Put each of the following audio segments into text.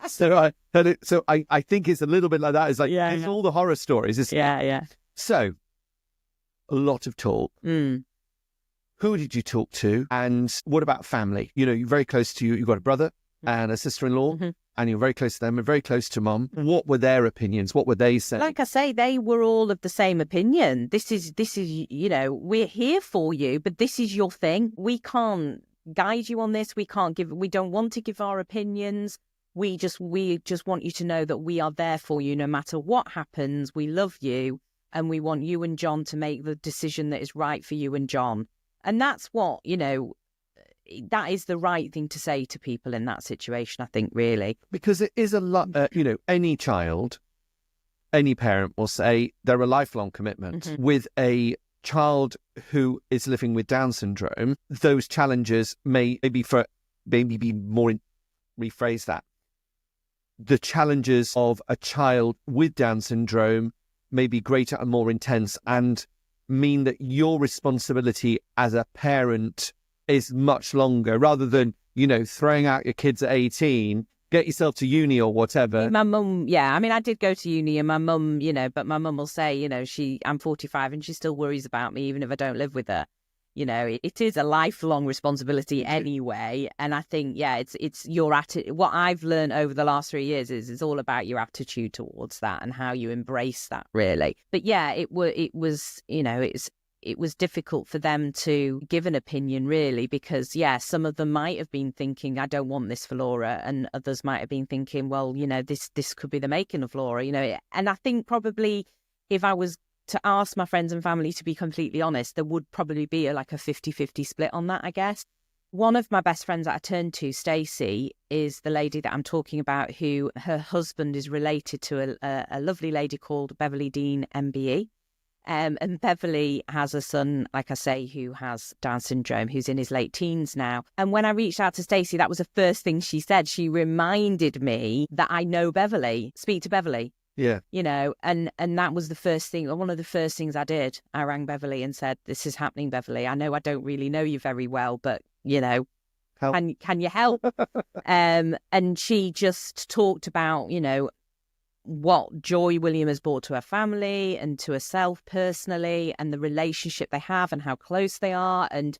I think it's a little bit like that. It's like, it's all the horror stories. Yeah. So, a lot of talk. Mm. Who did you talk to? And what about family? You know, you're very close to you've got a brother and a sister-in-law, and you're very close to them and very close to mum. What were their opinions? What were they saying? Like I say, they were all of the same opinion. This is, you know, we're here for you, but this is your thing. We can't guide you on this. We don't want to give our opinions. We just want you to know that we are there for you no matter what happens. We love you, and we want you and John to make the decision that is right for you and John. And that's what, you know, that is the right thing to say to people in that situation, I think, really. Because it is a lot, you know, any child, any parent will say they're a lifelong commitment. With a child who is living with Down syndrome, those challenges rephrase that. The challenges of a child with Down syndrome may be greater and more intense, and mean that your responsibility as a parent is much longer, rather than, you know, throwing out your kids at 18, get yourself to uni or whatever. My mum, I mean, I did go to uni, and my mum, you know, but my mum will say, you know, I'm 45 and she still worries about me even if I don't live with her. You know, it is a lifelong responsibility anyway. And I think, it's your attitude. What I've learned over the last 3 years is it's all about your attitude towards that and how you embrace that, really. But it was, you know, it was difficult for them to give an opinion, really, because, some of them might have been thinking, I don't want this for Laura. And others might have been thinking, well, you know, this could be the making of Laura, you know. And I think probably if I was to ask my friends and family to be completely honest, there would probably be a 50-50 split on that, I guess. One of my best friends that I turned to, Stacey, is the lady that I'm talking about, who her husband is related to a lovely lady called Beverly Dean MBE. And Beverly has a son, like I say, who has Down syndrome, who's in his late teens now. And when I reached out to Stacey, that was the first thing she said. She reminded me that I know Beverly, speak to Beverly. Yeah. You know, and that was the first thing, one of the first things I did. I rang Beverly and said, this is happening, Beverly. I know I don't really know you very well, but, you know, can you help? And she just talked about, you know, what joy William has brought to her family and to herself personally, and the relationship they have and how close they are. And,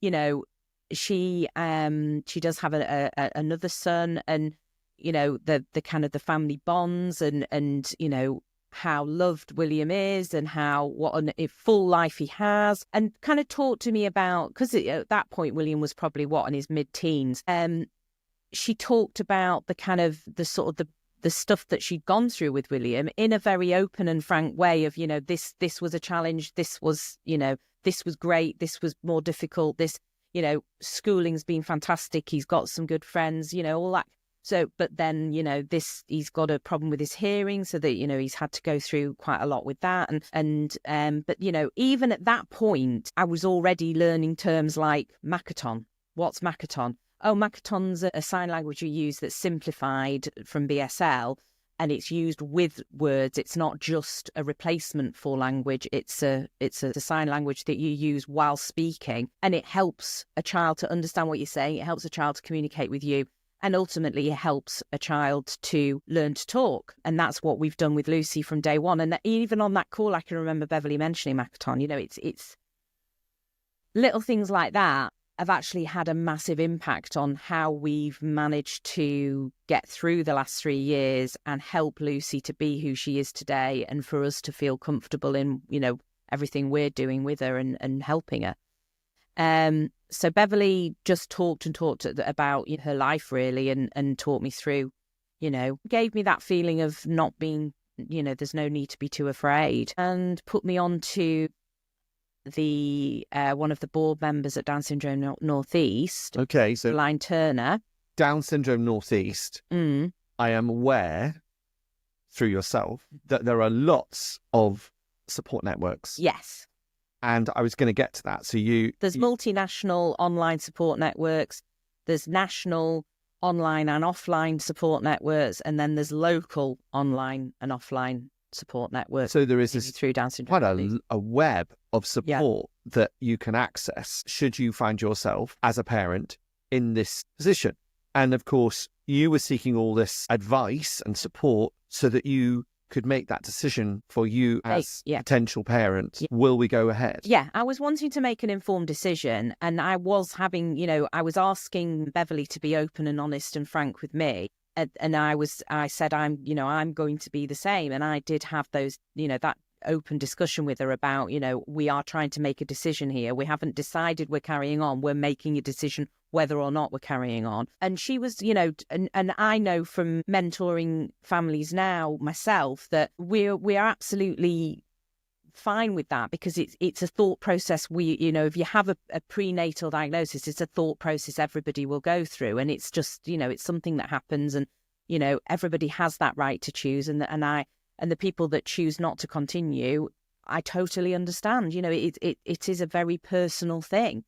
you know, she does have another son, and, you know, the kind of the family bonds and, you know, how loved William is and what a full life he has, and kind of talked to me about, because at that point, William was probably in his mid-teens. She talked about the kind of the stuff that she'd gone through with William in a very open and frank way of, you know, this was a challenge. This was, you know, this was great. This was more difficult. This, you know, schooling's been fantastic. He's got some good friends, you know, all that. So, but then, you know, he's got a problem with his hearing, so that, you know, he's had to go through quite a lot with that. But, you know, even at that point, I was already learning terms like Makaton. What's Makaton? Oh, Makaton's a sign language you use that's simplified from BSL, and it's used with words. It's not just a replacement for language. It's a sign language that you use while speaking, and it helps a child to understand what you're saying. It helps a child to communicate with you. And ultimately, it helps a child to learn to talk. And that's what we've done with Lucy from day one. And even on that call, I can remember Beverly mentioning Makaton. You know, it's little things like that have actually had a massive impact on how we've managed to get through the last 3 years and help Lucy to be who she is today, and for us to feel comfortable in, you know, everything we're doing with her and helping her. So Beverly just talked about her life, really, and taught me through, you know, gave me that feeling of not being, you know, there's no need to be too afraid, and put me on to the one of the board members at Down Syndrome Northeast. Okay, so Line Turner. Down Syndrome Northeast. I am aware through yourself that there are lots of support networks. Yes. And I was going to get to that. So there's multinational online support networks, there's national online and offline support networks, and then there's local online and offline support networks. So there is through Down syndrome, quite a web of support that you can access should you find yourself as a parent in this position. And of course, you were seeking all this advice and support so that you could make that decision for you as potential parents. Will we go ahead? Yeah, I was wanting to make an informed decision, and I was having, I was asking Beverly to be open and honest and frank with me. And I said, I'm going to be the same. And I did have those, that open discussion with her about, we are trying to make a decision here. We haven't decided we're carrying on. We're making a decision whether or not we're carrying on. And she was, and I know from mentoring families now myself that we're absolutely fine with that, because it's a thought process. If you have a prenatal diagnosis, it's a thought process everybody will go through, and it's just, it's something that happens, and everybody has that right to choose, and the people that choose not to continue, I totally understand. It is a very personal thing.